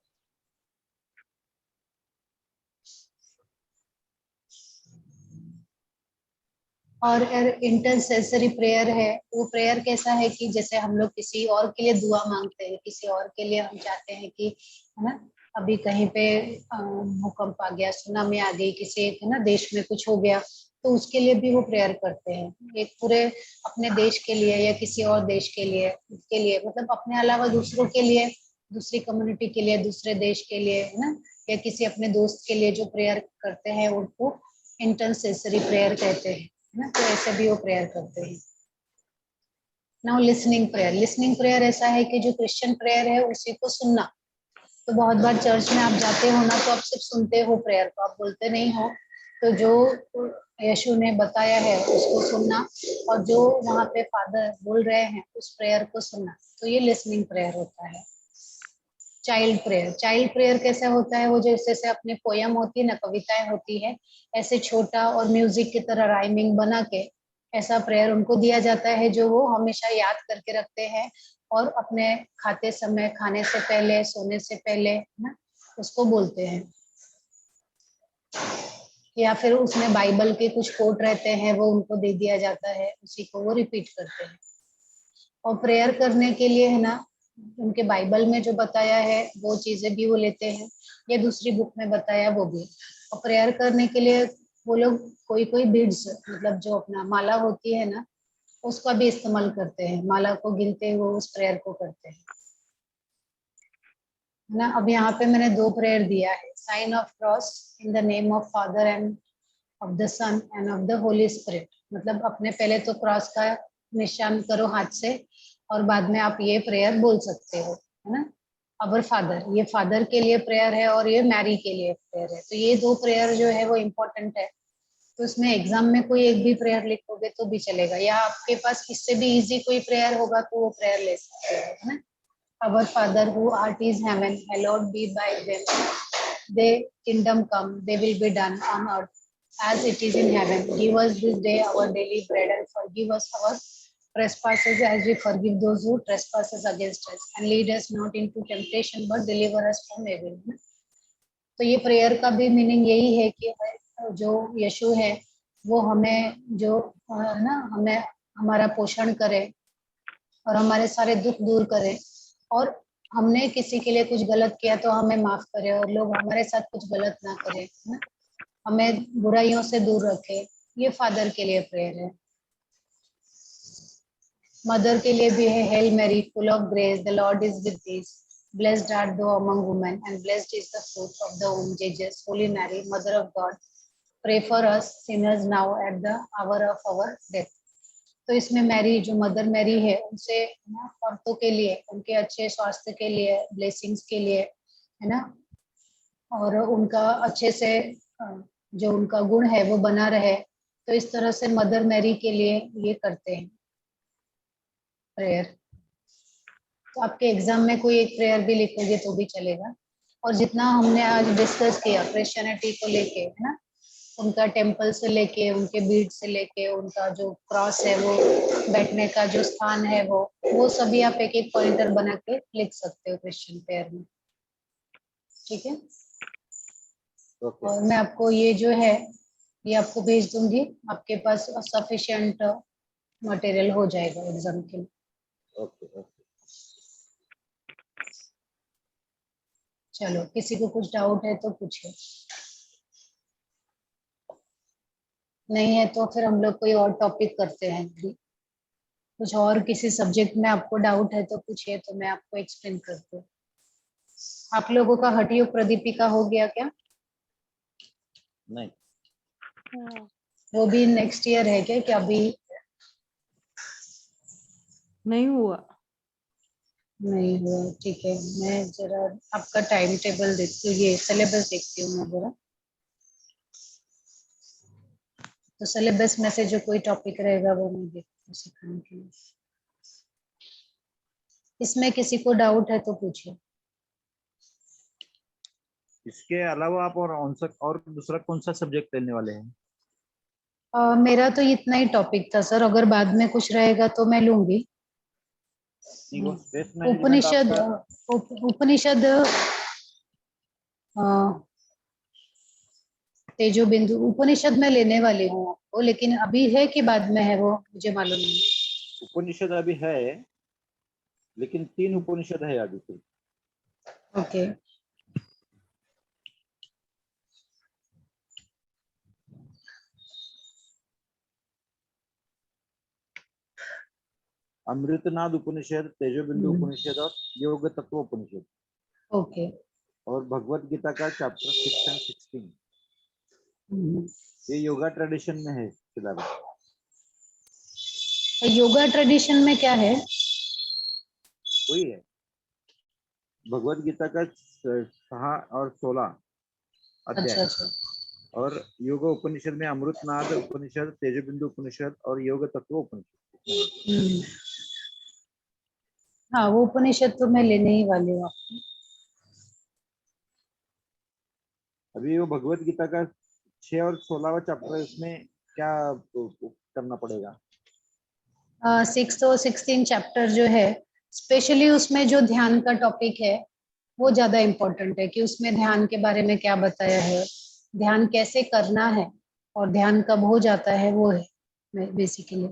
और इंटरसेसरी प्रेयर है, वो प्रेयर कैसा है कि जैसे हम लोग किसी और के लिए दुआ मांगते हैं, किसी और के लिए हम चाहते हैं कि, है ना, अभी कहीं पे भूकंप आ गया, सुनामी आ गई, किसी है ना देश में कुछ हो गया, तो उसके लिए भी वो प्रेयर करते हैं, एक पूरे अपने देश के लिए या किसी और देश के लिए, उसके लिए मतलब अपने अलावा दूसरों के लिए, दूसरी कम्युनिटी के लिए, दूसरे देश के लिए, है ना, या किसी अपने दोस्त के लिए जो प्रेयर करते हैं उनको इंटरसेसरी प्रेयर कहते हैं ना, तो ऐसे भी वो प्रेयर करते हैं। Now listening prayer, listening prayer ऐसा है कि जो क्रिश्चियन प्रेयर है उसी को सुनना। तो बहुत बार चर्च में आप जाते हो ना तो आप सिर्फ सुनते हो प्रेयर को, आप बोलते नहीं हो, तो जो यीशु ने बताया है उसको सुनना, और जो वहाँ पे फादर बोल रहे हैं उस प्रेयर को सुनना, तो ये लिसनिंग प्रेयर होता है। चाइल्ड प्रेयर कैसा होता है, वो जैसे अपने पोयम होती है ना, कविताएं होती है, ऐसे छोटा और म्यूजिक की तरह राइमिंग बना के ऐसा प्रेयर उनको दिया जाता है, जो वो हमेशा याद करके रखते हैं और अपने खाते समय, खाने से पहले, सोने से पहले ना उसको बोलते हैं। या फिर उसमें बाइबल के कुछ कोट रहते हैं, वो उनको दे दिया जाता है, उसी को वो रिपीट करते हैं। और प्रेयर करने के लिए है ना, उनके बाइबल में जो बताया है वो चीजें भी वो लेते हैं, या दूसरी बुक में बताया वो भी। और प्रेयर करने के लिए वो लोग कोई कोई बीड्स, मतलब जो अपना माला होती है ना, उसका भी इस्तेमाल करते हैं। माला को गिनते हुए उस प्रेयर को करते हैं ना। अब यहाँ पे मैंने 2 प्रेयर दिया है, sign of cross in the name of father and of the son and of the holy spirit. मतलब अपने पहले तो क्रॉस का निशान करो हाथ से, और बाद में आप ये प्रेयर बोल सकते हो, है ना। अवर फादर, ये फादर के लिए प्रेयर है और ये मैरी के लिए प्रेयर है। तो ये 2 प्रेयर जो है वो इम्पोर्टेंट है। तो उसमें एग्जाम में कोई एक भी प्रेयर लिखोगे तो भी चलेगा, या आपके पास इससे भी इजी कोई प्रेयर होगा तो वो प्रेयर ले सकते हो, है ना। Our Father who art is heaven, hallowed be thy name. Thy kingdom come, thy will be done on earth as it is in heaven. Give us this day our daily bread and forgive us our trespasses as we forgive those who trespasses against us. And lead us not into temptation but deliver us from evil. तो ये प्रेयर का भी मीनिंग यही है कि जो यीशु है वो हमें जो है ना, हमें हमारा पोषण करे और हमारे सारे दुख दूर करे, और हमने किसी के लिए कुछ गलत किया तो हमें माफ करे, और लोग हमारे साथ कुछ गलत ना करें, है ना, हमें बुराइयों से दूर रखे। ये फादर के लिए प्रेयर है। मदर के लिए भी है, hail Mary full of grace, the Lord is with thee, blessed are thou among women and blessed is the fruit of the womb Jesus. Holy Mary mother of God, pray for us sinners now at the hour of our death. तो इसमें मैरी, जो मदर मैरी है, उनसे औरतों के लिए, उनके अच्छे स्वास्थ्य के लिए, ब्लेसिंग्स के लिए, है ना, और उनका अच्छे से जो उनका गुण है वो बना रहे। तो इस तरह से मदर मैरी के लिए ये करते हैं प्रेयर। तो आपके एग्जाम में कोई एक प्रेयर भी लिखोगे तो भी चलेगा। और जितना हमने आज डिस्कस किया क्रिश्चियनिटी को लेके, है ना, उनका टेम्पल से लेके, उनके बीड से लेके, उनका जो क्रॉस है, वो बैठने का जो स्थान है, वो सभी आप एक एक पॉइंटर बना के लिख सकते हो क्रिश्चियन प्रेयर में। ठीक है। और मैं आपको ये जो है ये आपको भेज दूंगी, आपके पास सफिशिएंट मटेरियल हो जाएगा एग्जाम के लिए। ओके। चलो, किसी को कुछ डाउट है तो पूछे, नहीं है तो फिर हम लोग कोई और टॉपिक करते हैं। कुछ और किसी सब्जेक्ट में आपको डाउट है तो पूछिए, तो मैं आपको एक्सप्लेन करती हूँ। आप लोगों का हठयोग प्रदीपिका हो गया क्या? नहीं, वो भी नेक्स्ट ईयर है क्या? क्या अभी नहीं हुआ? नहीं हुआ, ठीक है। मैं जरा आपका टाइम टेबल देखती हूँ, ये सिलेबस देखती हूँ मैं जरा। तो सिलेबस में से जो कोई टॉपिक रहेगा वो मैं देखती हूँ सिखाने के लिए। इसमें किसी को डाउट है तो पूछिए। इसके अलावा आप और दूसरा कौन सा सब्जेक्ट लेने वाले हैं? मेरा तो इतना ही टॉपिक था सर, अगर बाद में कुछ रहेगा तो मैं लूंगी। स्पेस मैनेजमेंट उपनिषद, उपनिषद तेजो बिंदु उपनिषद में लेने वाली हूँ आपको, लेकिन अभी है कि बाद में है वो मुझे मालूम नहीं। उपनिषद अभी है, लेकिन 3 उपनिषद है अभी तक। ओके। अमृतनाद उपनिषद, तेजो बिंदु उपनिषद और योग तत्व उपनिषद। ओके। और भगवत गीता का चैप्टर 6 and 16 ये योगा ट्रेडिशन में है सिलेबस। योगा ट्रेडिशन में क्या है? वही है भगवत गीता का 6 और 16 अध्याय। अच्छा। और योग उपनिषद में अमृतनाद उपनिषद, तेजो बिंदु उपनिषद और योग तत्व उपनिषद। हाँ, वो उपनिषद तो मैं लेने ही वाली हूँ आपको। अभी वो भगवत गीता का 6 और 16वां चैप्टर है, उसमें क्या करना पड़ेगा? 6 और 16 चैप्टर जो है, स्पेशली उसमें जो ध्यान का टॉपिक है वो ज्यादा इम्पोर्टेंट है कि उसमें ध्यान के बारे में क्या बताया है, ध्यान कैसे करना है और ध्यान कब हो जाता है, वो है बेसिकली।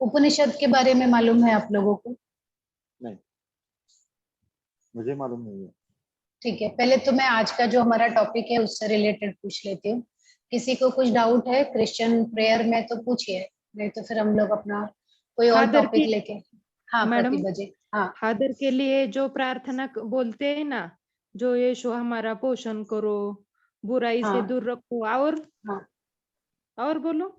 उपनिषद के बारे में मालूम है आप लोगों को? नहीं, मुझे मालूम नहीं है। ठीक है, पहले तो मैं आज का जो हमारा टॉपिक है उससे रिलेटेड पूछ लेती हूँ। किसी को कुछ डाउट है क्रिश्चियन प्रेयर में तो पूछिए, नहीं तो फिर हम लोग अपना कोई और फादर टॉपिक की लेके। हाँ मैडम, प्रतिभा जी। हाँ फादर के लिए जो प्रार्थना बोलते हैं ना, जो यीशु हमारा पोषण करो, बुराई से हाँ दूर रखो, हाँ। और बोलो।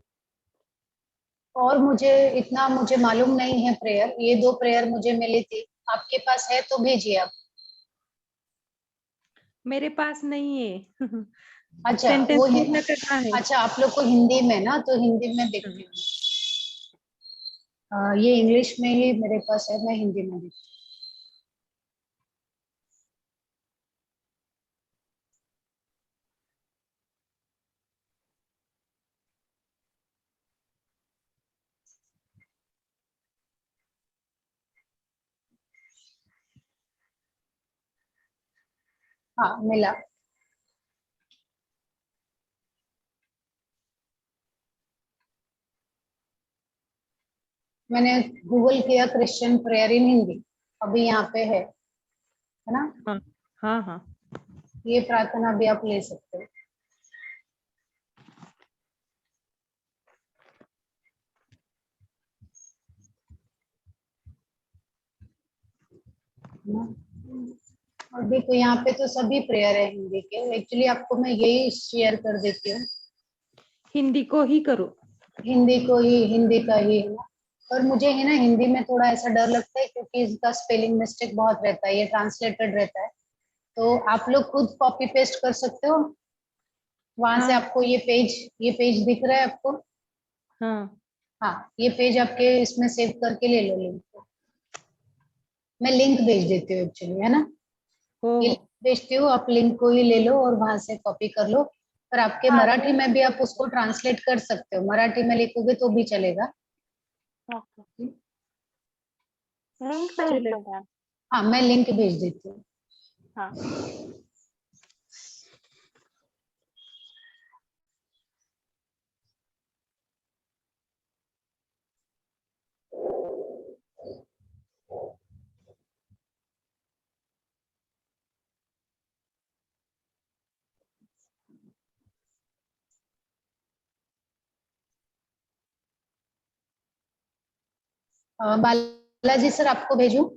और मुझे इतना मुझे मालूम नहीं है प्रेयर, ये 2 प्रेयर मुझे मिली थी, आपके पास है तो भेजिए आप। मेरे पास नहीं है। अच्छा सेंटेंस वो है। पूर्ण करना है। अच्छा आप लोग को हिंदी में ना, तो हिंदी में देखती हूँ। ये इंग्लिश में ही मेरे पास है, मैं हिंदी में देखती हूँ। हाँ मिला। मैंने गूगल किया क्रिश्चियन प्रेयर इन हिंदी, अभी यहाँ पे है ना? हाँ हाँ हाँ। ये प्रार्थना भी आप ले सकते हो। है ना? और देखो यहाँ पे तो सभी प्रेयर है हिंदी के, एक्चुअली आपको मैं यही शेयर कर देती हूँ। हिंदी को ही करो। हिंदी को ही, हिंदी का ही है ना। और मुझे है ना हिंदी में थोड़ा ऐसा डर लगता है क्योंकि इसका स्पेलिंग मिस्टेक बहुत रहता है, ये ट्रांसलेटेड रहता है। तो आप लोग खुद कॉपी पेस्ट कर सकते हो वहां से। हाँ आपको ये पेज दिख रहा है आपको? हाँ। हाँ ये पेज आपके इसमें सेव करके ले लो लिंक को। मैं लिंक भेज देती हूँ एक्चुअली, है ना? हो ये हो। लिंक भेजती हूँ, आप लिंक को ही ले लो और वहां से कॉपी कर लो। पर आपके हाँ मराठी में भी आप उसको ट्रांसलेट कर सकते हो, मराठी में लिखोगे तो भी चलेगा। ओके, लिंक भेज चले। दो मैम। हाँ मैं लिंक भेज देती हूँ। हाँ बालाजी सर आपको भेजूं?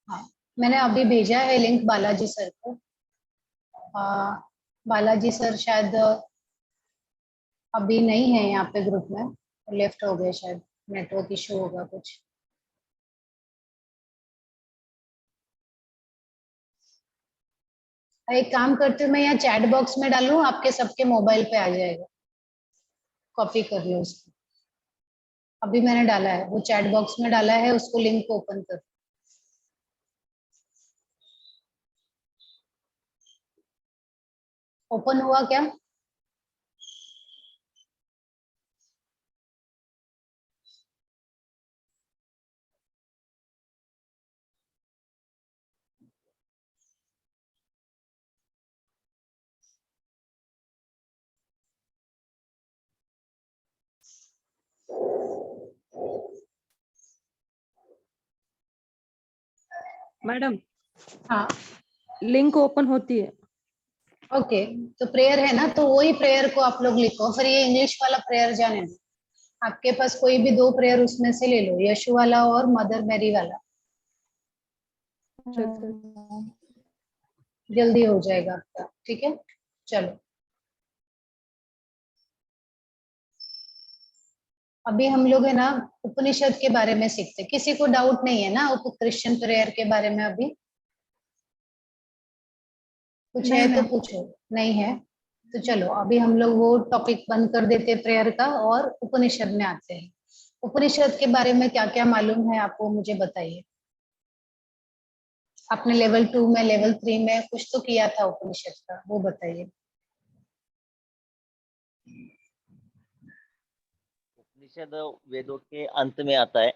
हाँ मैंने अभी भेजा है लिंक बालाजी सर को। बालाजी सर शायद अभी नहीं है यहाँ पे ग्रुप में, लेफ्ट हो गए शायद, नेटवर्क इशू होगा कुछ। एक काम करती हूँ, मैं यहाँ चैट बॉक्स में डालूं, आपके सबके मोबाइल पे आ जाएगा, कॉपी कर लो उसको। अभी मैंने डाला है, वो चैट बॉक्स में डाला है, उसको लिंक को ओपन कर। ओपन हुआ क्या? मैडम हाँ लिंक ओपन होती है। ओके। तो प्रेयर है ना, तो वही प्रेयर को आप लोग लिखो, फिर ये इंग्लिश वाला प्रेयर जाने दो। आपके पास कोई भी 2 प्रेयर उसमें से ले लो, यशु वाला और मदर मैरी वाला। चल चल। जल्दी हो जाएगा आपका। ठीक है, चलो अभी हम लोग है ना उपनिषद के बारे में सीखते। किसी को डाउट नहीं है ना क्रिश्चियन प्रेयर के बारे में? अभी कुछ नहीं है तो मैम। पूछो। नहीं है तो चलो अभी हम लोग वो टॉपिक बंद कर देते प्रेयर का और उपनिषद में आते हैं। उपनिषद के बारे में क्या क्या मालूम है आपको, मुझे बताइए। आपने लेवल 2 में, लेवल 3 में कुछ तो किया था उपनिषद का, वो बताइए। उपनिषद वेदों के अंत में आता है,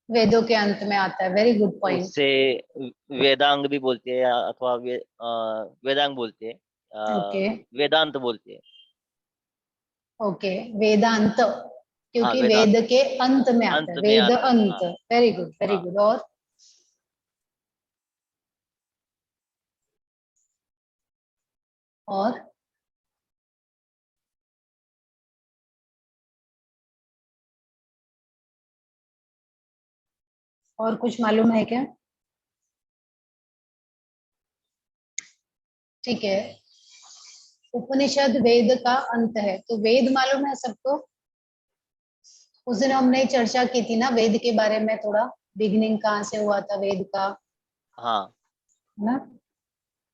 वेदों के अंत में आता है, वेरी गुड पॉइंट। उससे वेदांग भी बोलते हैं अथवा वेदांग बोलते हैं, ओके वेदांत बोलते हैं। ओके, वेदांत, क्योंकि वेदांत वेद के अंत में आता अंत है, में वेद आता है। अंत। वेरी गुड, वेरी हाँ। गुड। और और कुछ मालूम है क्या? ठीक है, उपनिषद वेद का अंत है, तो वेद मालूम है सबको? उस दिन हमने चर्चा की थी ना वेद के बारे में, थोड़ा बिगनिंग कहाँ से हुआ था वेद का, हाँ है ना?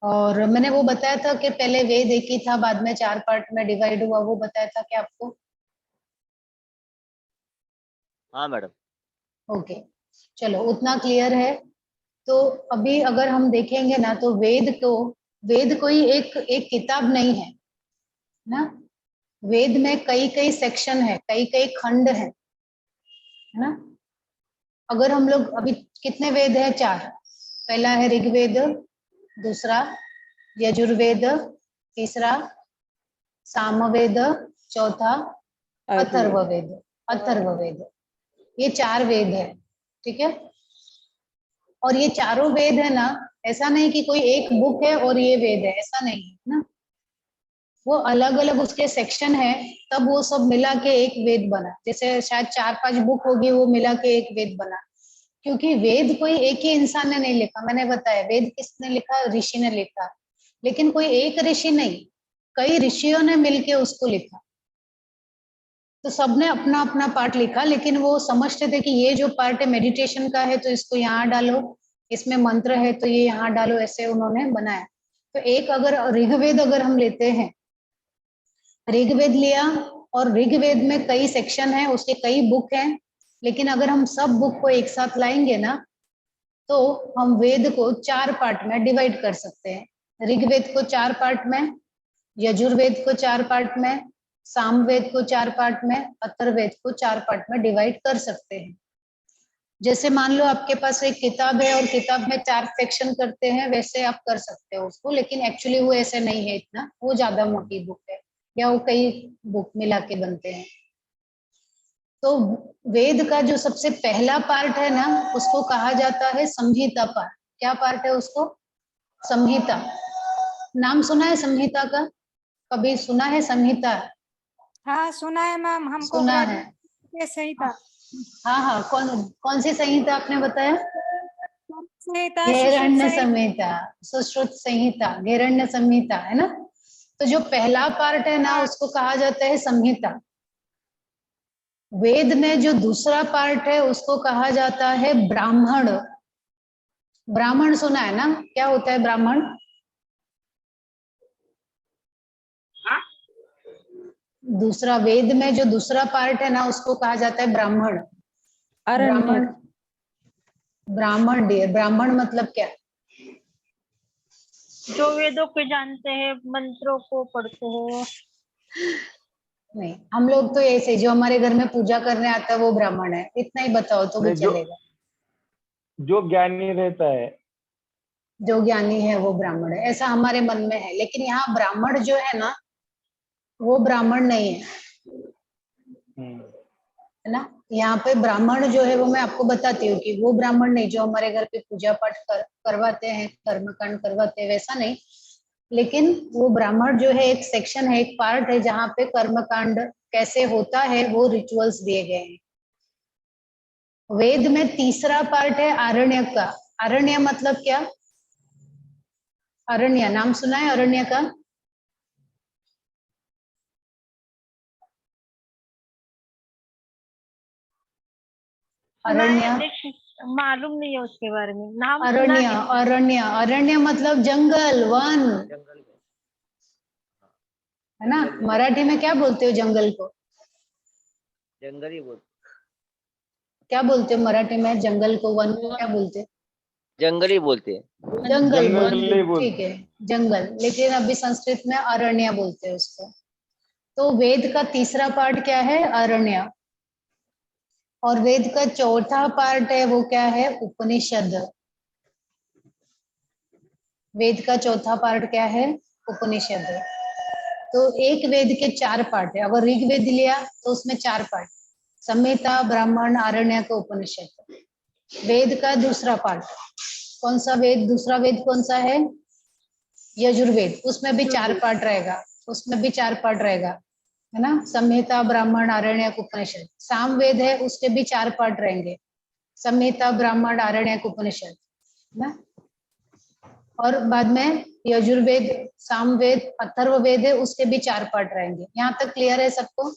और मैंने वो बताया था कि पहले वेद एक ही था, बाद में 4 पार्ट में डिवाइड हुआ, वो बताया था क्या आपको? हाँ मैडम। ओके, चलो उतना क्लियर है। तो अभी अगर हम देखेंगे ना तो वेद कोई एक किताब नहीं है ना। वेद में कई कई सेक्शन है, कई कई खंड है ना। अगर हम लोग अभी कितने वेद है? 4। पहला है ऋग्वेद, दूसरा यजुर्वेद, तीसरा सामवेद, चौथा अथर्ववेद। अथर्ववेद, ये 4 वेद है। ठीक है, और ये चारों वेद है ना, ऐसा नहीं कि कोई एक बुक है और ये वेद है, ऐसा नहीं है ना। वो अलग अलग उसके सेक्शन है, तब वो सब मिला के एक वेद बना। जैसे शायद 4-5 बुक होगी, वो मिला के एक वेद बना। क्योंकि वेद कोई एक ही इंसान ने नहीं लिखा, मैंने बताया वेद किसने लिखा? ऋषि ने लिखा। लेकिन कोई एक ऋषि नहीं, कई ऋषियों ने मिलके उसको लिखा। तो सबने अपना अपना पार्ट लिखा, लेकिन वो समझते थे कि ये जो पार्ट है मेडिटेशन का है तो इसको यहाँ डालो, इसमें मंत्र है तो ये यहाँ डालो, ऐसे उन्होंने बनाया। तो एक अगर ऋग्वेद अगर हम लेते हैं, ऋग्वेद लिया, और ऋग्वेद में कई सेक्शन है, उसके कई बुक हैं, लेकिन अगर हम सब बुक को एक साथ लाएंगे ना तो हम वेद को 4 पार्ट में डिवाइड कर सकते हैं। ऋग्वेद को 4 पार्ट में, यजुर्वेद को 4 पार्ट में, सामवेद को 4 पार्ट में, अथर्ववेद को 4 पार्ट में डिवाइड कर सकते हैं। जैसे मान लो आपके पास एक किताब है और किताब में 4 सेक्शन करते हैं, वैसे आप कर सकते हो उसको, लेकिन एक्चुअली वो ऐसे नहीं है इतना, वो ज्यादा मोटी बुक है, या वो कई बुक मिला के बनते हैं। तो वेद का जो सबसे पहला पार्ट है ना, उसको कहा जाता है संहिता पार्ट। क्या पार्ट है उसको? संहिता। नाम सुना है संहिता का? कभी सुना है संहिता? हाँ सुना है मैम, हमको सुना है। ग्रेजुएट सही था। हाँ हाँ, कौन कौन सी संहिता आपने बताया? संहिता, सुश्रुत घेरण्य संहिता। संहिता, सुश्रुत संहिता, घेरण्य संहिता, है ना। तो जो पहला पार्ट है ना उसको कहा जाता है संहिता। वेद में जो दूसरा पार्ट है उसको कहा जाता है ब्राह्मण। ब्राह्मण सुना है ना? क्या होता है ब्राह्मण? दूसरा वेद में जो दूसरा पार्ट है ना उसको कहा जाता है ब्राह्मण। ब्राह्मण, ब्राह्मण डियर, ब्राह्मण मतलब क्या? जो वेदों को जानते हैं, मंत्रों को पढ़ते हैं। नहीं, हम लोग तो ऐसे जो हमारे घर में पूजा करने आता है वो ब्राह्मण है, इतना ही बताओ तो भी चलेगा। जो ज्ञानी रहता है, जो ज्ञानी है वो ब्राह्मण है, ऐसा हमारे मन में है। लेकिन यहाँ ब्राह्मण जो है ना वो ब्राह्मण नहीं है, है ना। यहाँ पे ब्राह्मण जो है वो मैं आपको बताती हूँ कि वो ब्राह्मण नहीं जो हमारे घर पे पूजा पाठ करवाते हैं, कर्मकांड करवाते हैं, वैसा नहीं। लेकिन वो ब्राह्मण जो है एक सेक्शन है, एक पार्ट है जहाँ पे कर्मकांड कैसे होता है वो रिचुअल्स दिए गए हैं। वेद में तीसरा पार्ट है आरण्यक का। आरण्य मतलब क्या? अरण्य नाम सुना है अरण्य का? अरण्य, मालूम नहीं है उसके बारे में, नाम सुना अरण्य, है। अरण्य, अरण्य मतलब जंगल, वन, जंगल में है ना? मराठी में क्या बोलते हो जंगल को? जंगल ही बोलते, क्या बोलते हो मराठी में जंगल को? वन को क्या बोलते हैं? जंगल ही बोलते हैं। जंगल जंगल बोलते, ही बोलते ठीक है, जंगल। लेकिन अभी संस्कृत में अरण्य बोलते हैं उसको। तो वेद का तीसरा पार्ट क्या है? अरण्य। और वेद का चौथा पार्ट है वो क्या है? उपनिषद। वेद का चौथा पार्ट क्या है? उपनिषद। तो एक वेद के 4 पार्ट है। अगर ऋग्वेद लिया तो उसमें 4 पार्ट, संहिता, ब्राह्मण, आरण्यक, उपनिषद। वेद का दूसरा पार्ट कौन सा वेद? दूसरा वेद कौन सा है? यजुर्वेद। उसमें भी 4 पार्ट रहेगा, उसमें भी 4 पार्ट रहेगा, है ना? संहिता, ब्राह्मण, आरण्यक, उपनिषद। सामवेद है, उसके भी 4 पार्ट रहेंगे, संहिता, ब्राह्मण, आरण्यक, उपनिषद, है ना? और बाद में यजुर्वेद, सामवेद, अथर्ववेद है, उसके भी 4 पार्ट रहेंगे। यहाँ तक क्लियर है सबको?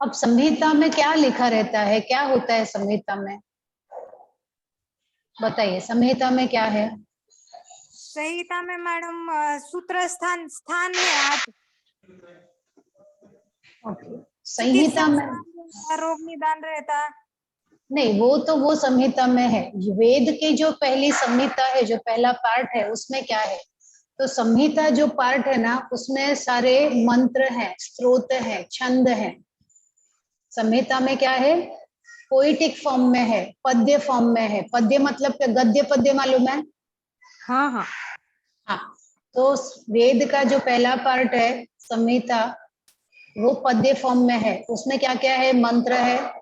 अब संहिता में क्या लिखा रहता है, क्या होता है संहिता में? बताइए, संहिता में क्या है? संहिता में मैडम सूत्र स्थान स्थान है आज ओके, संहिता चिकित्सा में स्थान, रोग निदान रहता। नहीं, वो तो वो संहिता में है। वेद की जो पहली संहिता है, जो पहला पार्ट है, उसमें क्या है? तो संहिता जो पार्ट है ना, उसमें सारे मंत्र हैं, स्तोत्र हैं, छंद हैं। संहिता में क्या है? पोइटिक फॉर्म में है, पद्य फॉर्म में है। पद्य मतलब क्या? गद्य पद्य मालूम है? हाँ हाँ हाँ। तो वेद का जो पहला पार्ट है संहिता, वो पद्य फॉर्म में है। उसमें क्या क्या है? मंत्र है,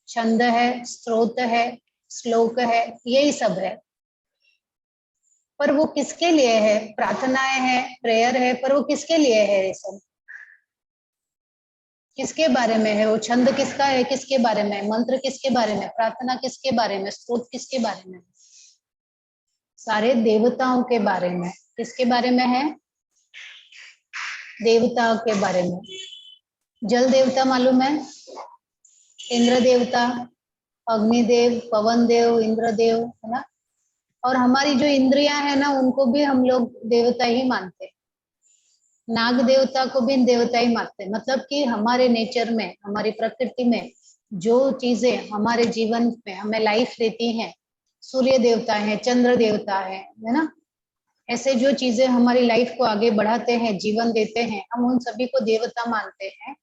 छंद है, स्तोत्र है, श्लोक है, यही सब है। पर वो किसके लिए है? प्रार्थनाएं हैं, प्रेयर है, पर वो किसके लिए है? ये सब किसके बारे में है? वो छंद किसका है? किसके बारे में? मंत्र किसके बारे में? प्रार्थना किसके बारे में? स्तोत्र किसके बारे में? सारे देवताओं के बारे में। किसके बारे में है? देवताओं के बारे में। जल देवता मालूम है? इंद्र देवता, अग्निदेव, पवन देव, इंद्रदेव, है ना? और हमारी जो इंद्रियां है ना, उनको भी हम लोग देवता ही मानते हैं। नाग देवता को भी देवता ही मानते हैं। मतलब कि हमारे नेचर में, हमारी प्रकृति में जो चीजें हमारे जीवन में हमें लाइफ देती हैं, सूर्य देवता है, चंद्र देवता है ना? ऐसे जो चीजें हमारी लाइफ को आगे बढ़ाते हैं, जीवन देते हैं, हम उन सभी को देवता मानते हैं।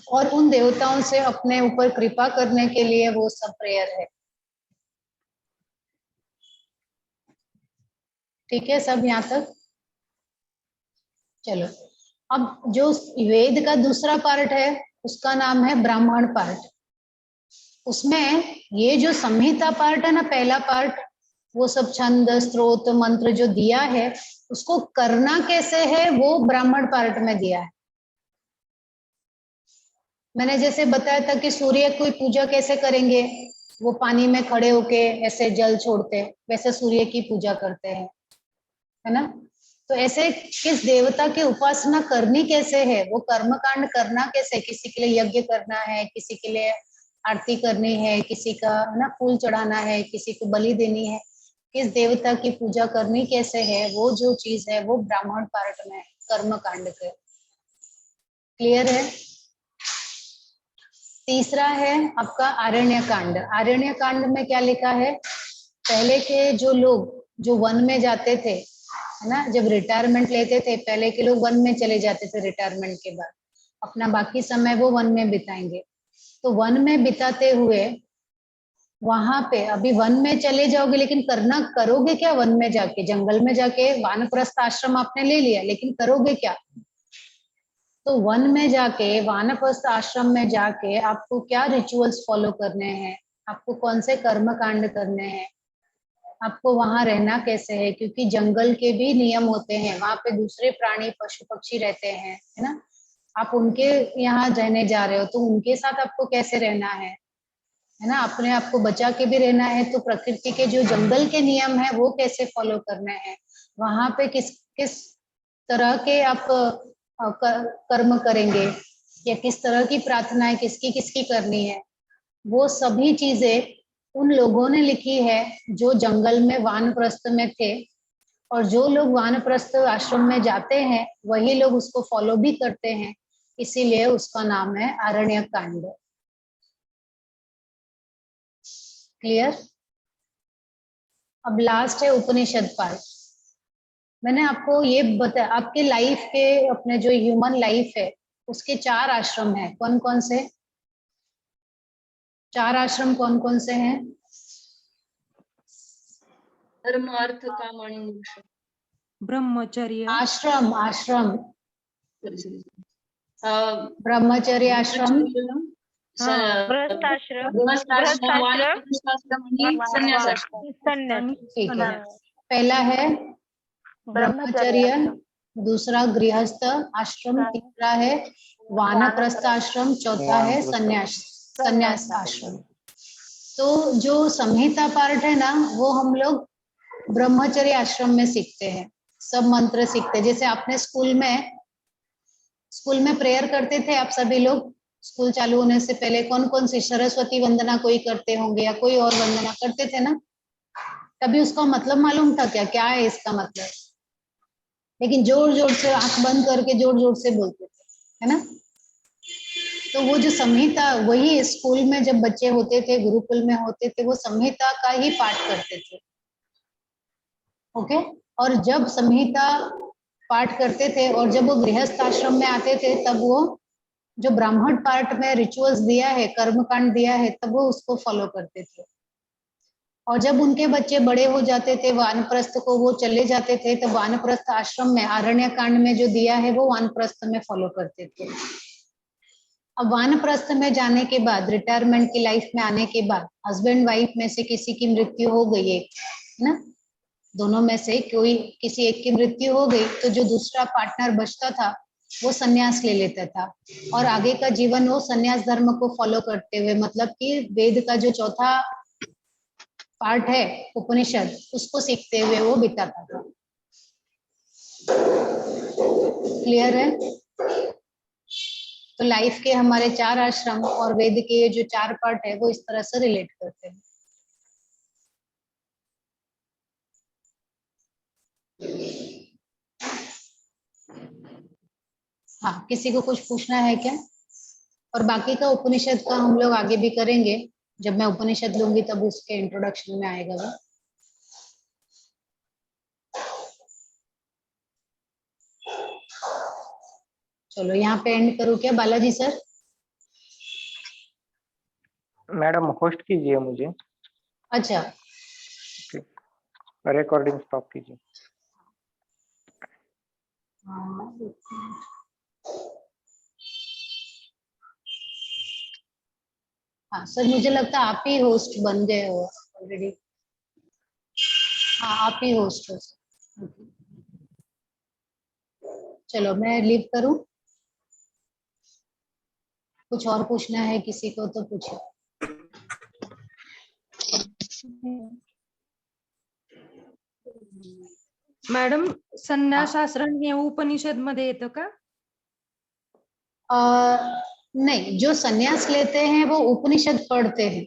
और उन देवताओं से अपने ऊपर कृपा करने के लिए वो सब प्रेयर है। ठीक है सब यहाँ तक? चलो, अब जो वेद का दूसरा पार्ट है उसका नाम है ब्राह्मण पार्ट। उसमें ये जो संहिता पार्ट है ना, पहला पार्ट, वो सब छंद, स्तोत्र, मंत्र जो दिया है, उसको करना कैसे है वो ब्राह्मण पार्ट में दिया है। मैंने जैसे बताया था कि सूर्य की पूजा कैसे करेंगे, वो पानी में खड़े होके ऐसे जल छोड़ते, वैसे सूर्य की पूजा करते हैं, है ना? तो ऐसे किस देवता की उपासना करनी कैसे है, वो कर्मकांड करना कैसे, किसी के लिए यज्ञ करना है, किसी के लिए आरती करनी है, किसी का ना फूल चढ़ाना है, किसी को बलि देनी है, किस देवता की पूजा करनी कैसे है, वो जो चीज है वो ब्राह्मण पार्ट में है, कर्मकांड के। क्लियर है? तीसरा है आपका आरण्य कांड। आरण्य कांड में क्या लिखा है? पहले के जो लोग जो वन में जाते थे, है ना, जब रिटायरमेंट लेते थे, पहले के लोग वन में चले जाते थे रिटायरमेंट के बाद, अपना बाकी समय वो वन में बिताएंगे। तो वन में बिताते हुए वहां पे अभी वन में चले जाओगे, लेकिन करना करोगे क्या? वन में जाके, जंगल में जाके वानप्रस्थ आश्रम आपने ले लिया, लेकिन करोगे क्या? तो वन में जाके, वानप्रस्थ आश्रम में जाके आपको क्या रिचुअल्स फॉलो करने हैं, आपको कौन से कर्म कांड करने हैं, आपको वहां रहना कैसे है, क्योंकि जंगल के भी नियम होते हैं, वहां पे दूसरे प्राणी पशु पक्षी रहते हैं, है ना? आप उनके यहाँ रहने जा रहे हो तो उनके साथ आपको कैसे रहना है है ना, अपने आप को बचा के भी रहना है, तो प्रकृति के जो जंगल के नियम है वो कैसे फॉलो करने हैं, वहां पे किस किस तरह के आप कर्म करेंगे, या किस तरह की प्रार्थनाएं किसकी किसकी करनी है, वो सभी चीजें उन लोगों ने लिखी है जो जंगल में वानप्रस्थ में थे। और जो लोग वानप्रस्थ आश्रम में जाते हैं वही लोग उसको फॉलो भी करते हैं, इसीलिए उसका नाम है आरण्यक कांड। क्लियर? अब लास्ट है उपनिषद पार्ट। मैंने आपको ये बताया, आपके लाइफ के अपने जो ह्यूमन लाइफ है उसके 4 आश्रम है। कौन कौन से 4 आश्रम कौन कौन से हैं? धर्म अर्थ काम आणि मोक्ष। ब्रह्मचर्य, आश्रम आश्रम ब्रह्मचर्य, ब्रह्मचर्य आश्रम, गृहस्थाश्रम, गृहस्थाश्रम, वानप्रस्थाश्रम आणि संन्यासाश्रम। संन्यास, ठीक है। पहला है ब्रह्मचर्य, दूसरा गृहस्थ आश्रम, तीसरा है वानप्रस्थ आश्रम, चौथा है संन्यास संन्यास आश्रम। तो जो संहिता पार्ट है ना वो हम लोग ब्रह्मचर्य आश्रम में सीखते हैं, सब मंत्र सीखते हैं। जैसे आपने स्कूल में प्रेयर करते थे आप सभी लोग, स्कूल चालू होने से पहले कौन कौन सी सरस्वती वंदना कोई करते होंगे या कोई और वंदना करते थे ना, कभी उसका मतलब मालूम था क्या है इसका मतलब? लेकिन जोर जोर से आंख बंद करके जोर जोर से बोलते थे, है ना। तो वो जो संहिता, वही स्कूल में जब बच्चे होते थे, गुरुकुल में होते थे, वो संहिता का ही पाठ करते थे। ओके। और जब संहिता पाठ करते थे और जब वो गृहस्थ आश्रम में आते थे तब वो जो ब्राह्मण पार्ट में रिचुअल्स दिया है, कर्मकांड दिया है, तब वो उसको फॉलो करते थे। और जब उनके बच्चे बड़े हो जाते थे, वानप्रस्थ को वो चले जाते थे, तो वानप्रस्थ आश्रम में आरण्य कांड में जो दिया है वो वानप्रस्थ में फॉलो करते थे। अब वानप्रस्थ में जाने के बाद, रिटायरमेंट की लाइफ में आने के बाद, हस्बैंड वाइफ में से किसी की मृत्यु हो गई है ना, दोनों में से कोई किसी एक की मृत्यु हो गई, तो जो दूसरा पार्टनर बचता था वो सन्यास ले लेता था और आगे का जीवन वो सन्यास धर्म को फॉलो करते हुए, मतलब कि वेद का जो चौथा पार्ट है उपनिषद, उसको सीखते हुए वो बिताता था। क्लियर है? तो लाइफ के हमारे 4 आश्रम और वेद के जो 4 पार्ट है वो इस तरह से रिलेट करते हैं। हाँ, किसी को कुछ पूछना है क्या? और बाकी का उपनिषद का हम लोग आगे भी करेंगे, जब मैं उपनिषद लूंगी तब उसके इंट्रोडक्शन में आएगा वो। चलो यहाँ पे एंड करूँ क्या बालाजी सर? मैडम होस्ट कीजिए मुझे, अच्छा, रिकॉर्डिंग स्टॉप कीजिए। हाँ सर, मुझे लगता है आप ही होस्ट बन गए हो ऑलरेडी। हाँ, आप ही होस्ट हो सर। चलो मैं लीव करूँ? कुछ और पूछना है किसी को तो पूछो। मॅडम संन्यास आश्रम हे उपनिषद मध्ये येतं का? नहीं, जो सन्यास लेते हैं वो उपनिषद पढ़ते हैं।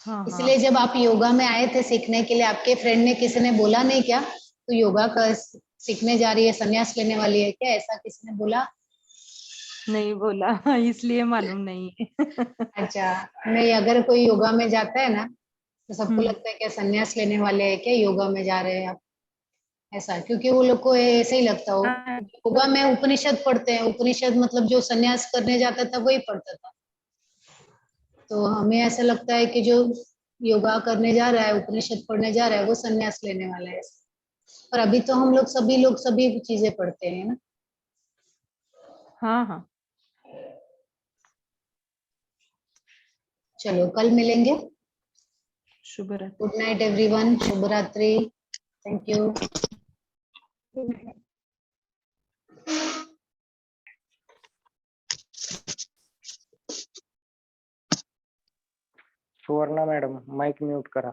हाँ, इसलिए जब आप योगा में आए थे सीखने के लिए, आपके फ्रेंड ने किसी ने बोला नहीं क्या तो योगा का सीखने जा रही है, सन्यास लेने वाली है क्या, ऐसा किसी ने बोला? नहीं बोला, इसलिए मालूम नहीं है। अच्छा, नहीं, अगर कोई योगा में जाता है ना तो सबको लगता है क्या सन्यास लेने वाले हैं क्या, योगा में जा रहे हैं आप, ऐसा, क्योंकि वो लोग को ऐसे ही लगता हो। योगा में उपनिषद पढ़ते हैं, उपनिषद मतलब जो सन्यास करने जाता था वही पढ़ता था। तो हमें ऐसा लगता है कि जो योगा करने जा रहा है, उपनिषद पढ़ने जा रहा है, वो सन्यास लेने वाला है। पर अभी तो हम लोग सभी चीजें पढ़ते हैं ना। हाँ हाँ, चलो कल मिलेंगे। शुभ रात्रि। गुड नाइट एवरीवन, शुभ रात्रि, thank you. Suvarna madam mic mute करा.